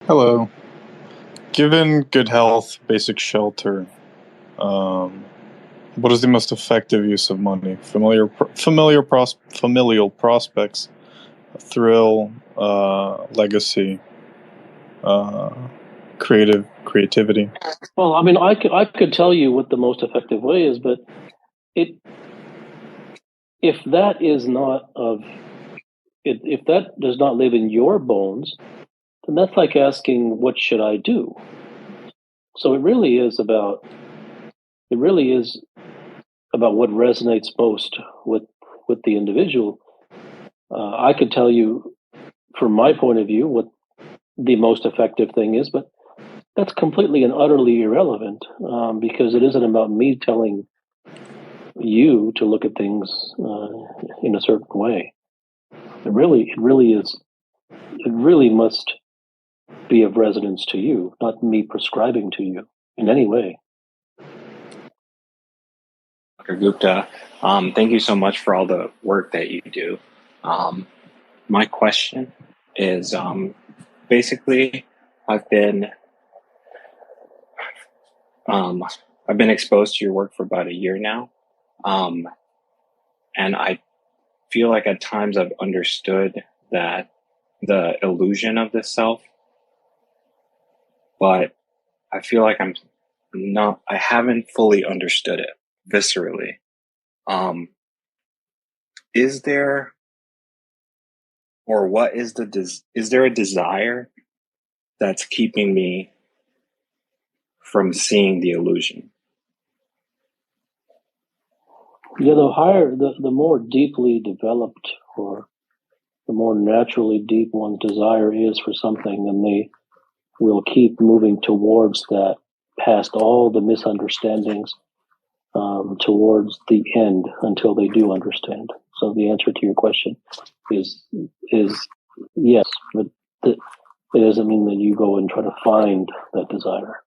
Hello. Given good health, basic shelter, um, what is the most effective use of money? Familial prospects, thrill, legacy, uh, creativity. Well, I mean, I could tell you what the most effective way is, but it if that is not of if that does not live in your bones, then that's like asking, what should I do? So it really is about what resonates most with the individual. I could tell you from my point of view what the most effective thing is, but that's completely and utterly irrelevant, because it isn't about me telling you to look at things in a certain way. It really must be of resonance to you, not me prescribing to you in any way. Dr. Gupta, thank you so much for all the work that you do. My question is basically, I've been um, I've been exposed to your work for about a year now, um, and I feel like at times I've understood that the illusion of the self, but I feel like I haven't fully understood it viscerally. Um, is there or what is is there a desire that's keeping me from seeing the illusion? Yeah, the more deeply developed or the more naturally deep one's desire is for something, then they will keep moving towards that, past all the misunderstandings, towards the end until they do understand. So the answer to your question is is yes, but it doesn't mean that you go and try to find that desire.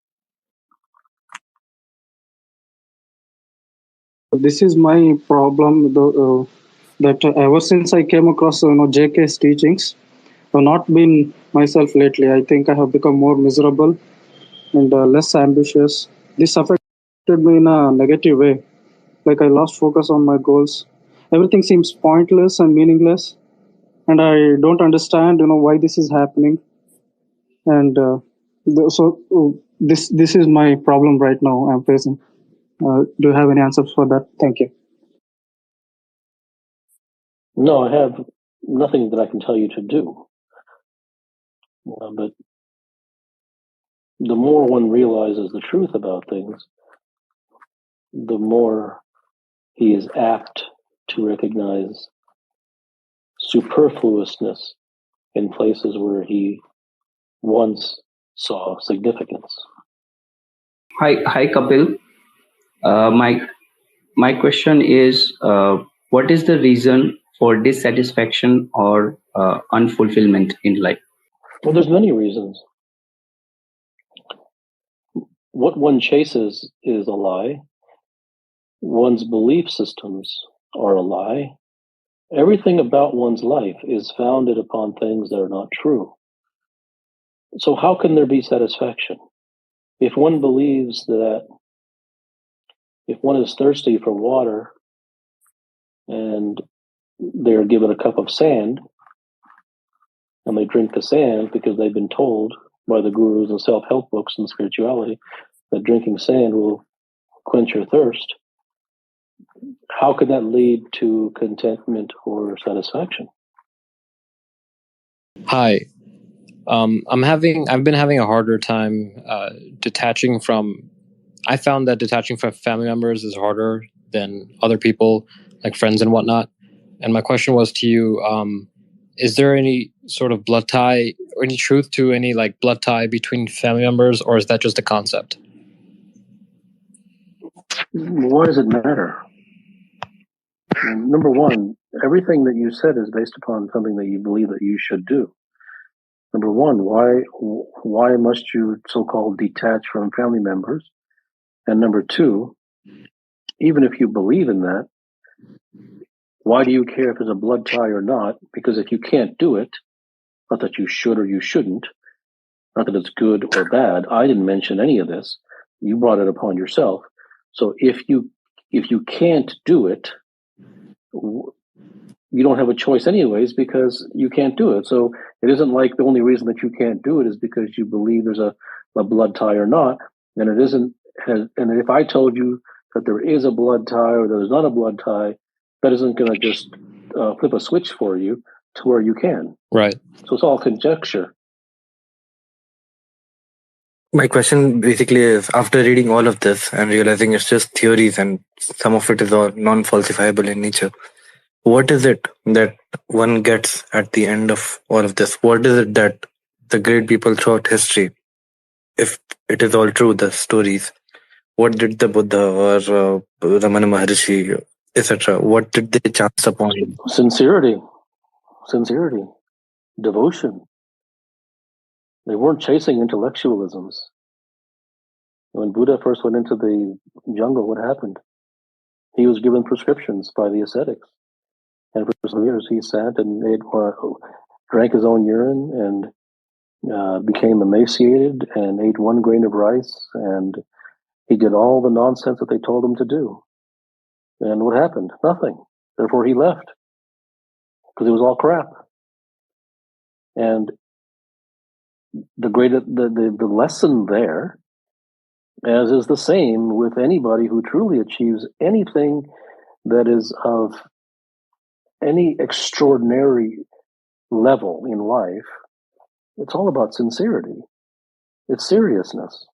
This is my problem, that ever since I came across JK's teachings, I've not been myself lately. I think I have become more miserable and less ambitious. This affected me in a negative way. Like I lost focus on my goals. Everything seems pointless and meaningless, and I don't understand, why this is happening. And this is my problem right now. I'm facing. Do you have any answers for that? Thank you. No, I have nothing that I can tell you to do. But the more one realizes the truth about things, the more he is apt to recognize superfluousness in places where he once saw significance. Hi, Kapil. My question is, what is the reason for dissatisfaction or unfulfillment in life? Well, there's many reasons. What one chases is a lie. One's belief systems are a lie. Everything about one's life is founded upon things that are not true. So how can there be satisfaction? If one believes that if one is thirsty for water and they're given a cup of sand and they drink the sand because they've been told by the gurus and self-help books and spirituality that drinking sand will quench your thirst, how could that lead to contentment or satisfaction? Hi. I've been having a harder time detaching from. I found that detaching from family members is harder than other people, like friends and whatnot. And my question was to you: is there any sort of blood tie or any truth to any like blood tie between family members, or is that just a concept? Why does it matter? Number one, everything that you said is based upon something that you believe that you should do. Number one, why must you so-called detach from family members? And number two, even if you believe in that, why do you care if there's a blood tie or not? Because if you can't do it, not that you should or you shouldn't, Not that it's good or bad. I didn't mention any of this. You brought it upon yourself. So if you can't do it, you don't have a choice anyways, because you can't do it. So it isn't like the only reason that you can't do it is because you believe there's a blood tie or not. And it isn't. And if I told you that there is a blood tie or there's not a blood tie, that isn't going to just flip a switch for you to where you can. Right. So it's all conjecture. My question basically is, after reading all of this and realizing it's just theories and some of it is all non-falsifiable in nature, what is it that one gets at the end of all of this? What is it that the great people throughout history, if it is all true, the stories, what did the Buddha or Ramana Maharshi, etc., what did they chance upon? Sincerity, devotion. They weren't chasing intellectualisms. When Buddha first went into the jungle, what happened? He was given prescriptions by the ascetics. And for some years, he sat and drank his own urine and became emaciated and ate 1 grain of rice. And he did all the nonsense that they told him to do. And what happened? Nothing. Therefore, he left because it was all crap. And the lesson there, as is the same with anybody who truly achieves anything that is of any extraordinary level in life, it's all about sincerity. It's seriousness.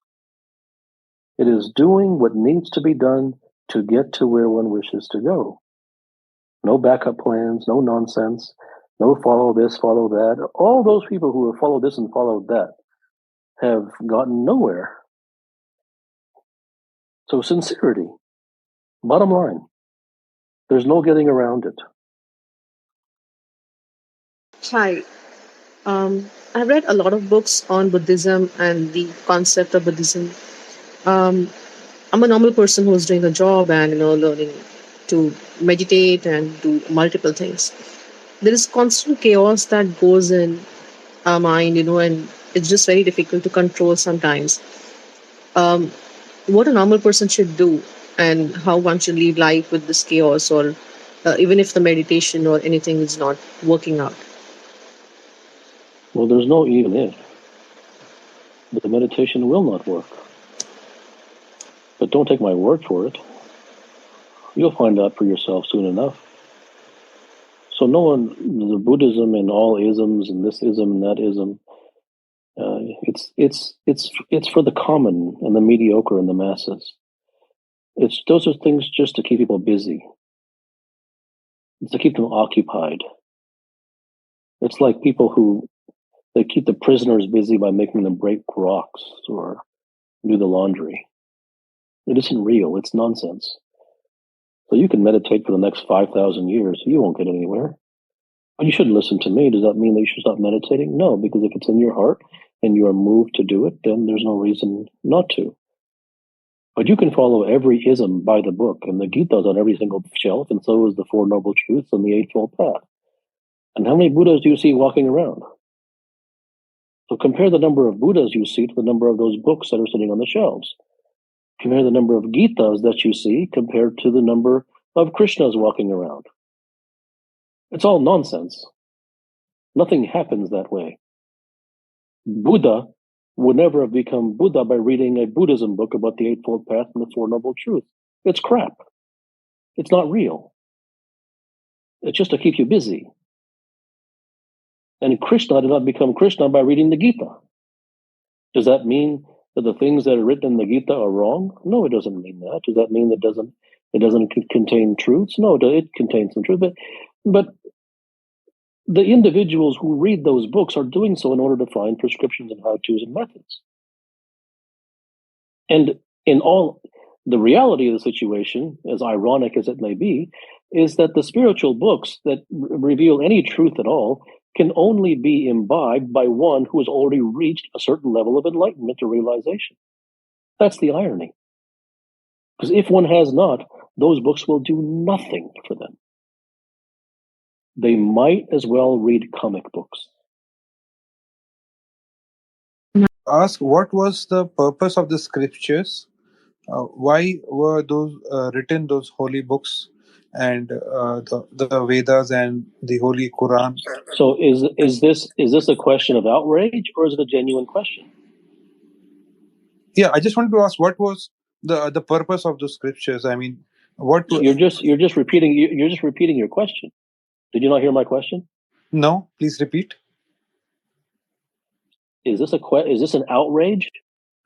It is doing what needs to be done to get to where one wishes to go. No backup plans, no nonsense, no follow this, follow that. All those people who have followed this and followed that have gotten nowhere. So sincerity, bottom line. There's no getting around it. Hi. I've read a lot of books on Buddhism and the concept of Buddhism. I'm a normal person who's doing a job and learning to meditate and do multiple things. There is constant chaos that goes in our mind, and it's just very difficult to control sometimes. What a normal person should do and how one should live life with this chaos, or even if the meditation or anything is not working out. Well, there's no even if. The meditation will not work. But don't take my word for it. You'll find out for yourself soon enough. So no one, the Buddhism and all isms and this ism and that ism, it's for the common and the mediocre and the masses. Those are things just to keep people busy. It's to keep them occupied. It's like people who they keep the prisoners busy by making them break rocks or do the laundry. It isn't real. It's nonsense. So you can meditate for the next 5,000 years. You won't get anywhere. But you shouldn't listen to me. Does that mean that you should stop meditating? No, because if it's in your heart and you are moved to do it, then there's no reason not to. But you can follow every ism by the book, and the Gita is on every single shelf, and so is the Four Noble Truths and the Eightfold Path. And how many Buddhas do you see walking around? So compare the number of Buddhas you see to the number of those books that are sitting on the shelves. Compare the number of Gitas that you see compared to the number of Krishnas walking around. It's all nonsense. Nothing happens that way. Buddha would never have become Buddha by reading a Buddhism book about the Eightfold Path and the Four Noble Truths. It's crap. It's not real. It's just to keep you busy. And Krishna did not become Krishna by reading the Gita. Does that mean that the things that are written in the Gita are wrong? No, it doesn't mean that. Does that mean that it doesn't contain truths? No, it contains some truth. But the individuals who read those books are doing so in order to find prescriptions and how-tos and methods. And in all, the reality of the situation, as ironic as it may be, is that the spiritual books that reveal any truth at all can only be imbibed by one who has already reached a certain level of enlightenment or realization. That's the irony. Because if one has not, those books will do nothing for them. They might as well read comic books. ask what was the purpose of the scriptures? Why were those written, those holy books, and the Vedas and the Holy Quran? So is this a question of outrage, or is it a genuine question? Yeah, I just wanted to ask what was the purpose of the scriptures. I mean, what? You're just repeating your question. Did you not hear my question? No, please repeat. Is this an outrage,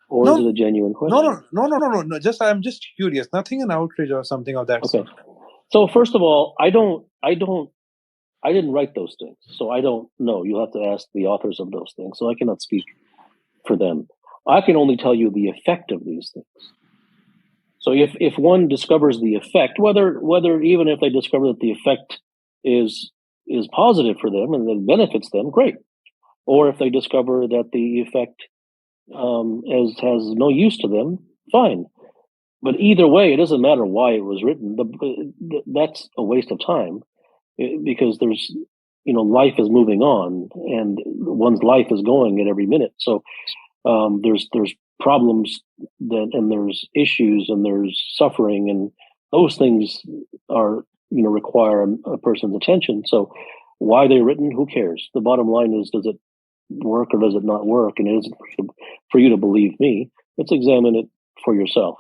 or is it a genuine question? No. Just I'm just curious. Nothing an outrage or something of that sort. So first of all, I didn't write those things, so I don't know. You'll have to ask the authors of those things. So I cannot speak for them. I can only tell you the effect of these things. So if one discovers the effect, whether even if they discover that the effect is positive for them and that benefits them, great. Or if they discover that the effect has no use to them, fine. But either way, it doesn't matter why it was written. That's a waste of time, because there's, life is moving on, and one's life is going at every minute. So there's problems and there's issues and there's suffering, and those things are require a person's attention. So why they're written, who cares? The bottom line is, does it work or does it not work? And it isn't for you to believe me. Let's examine it for yourself.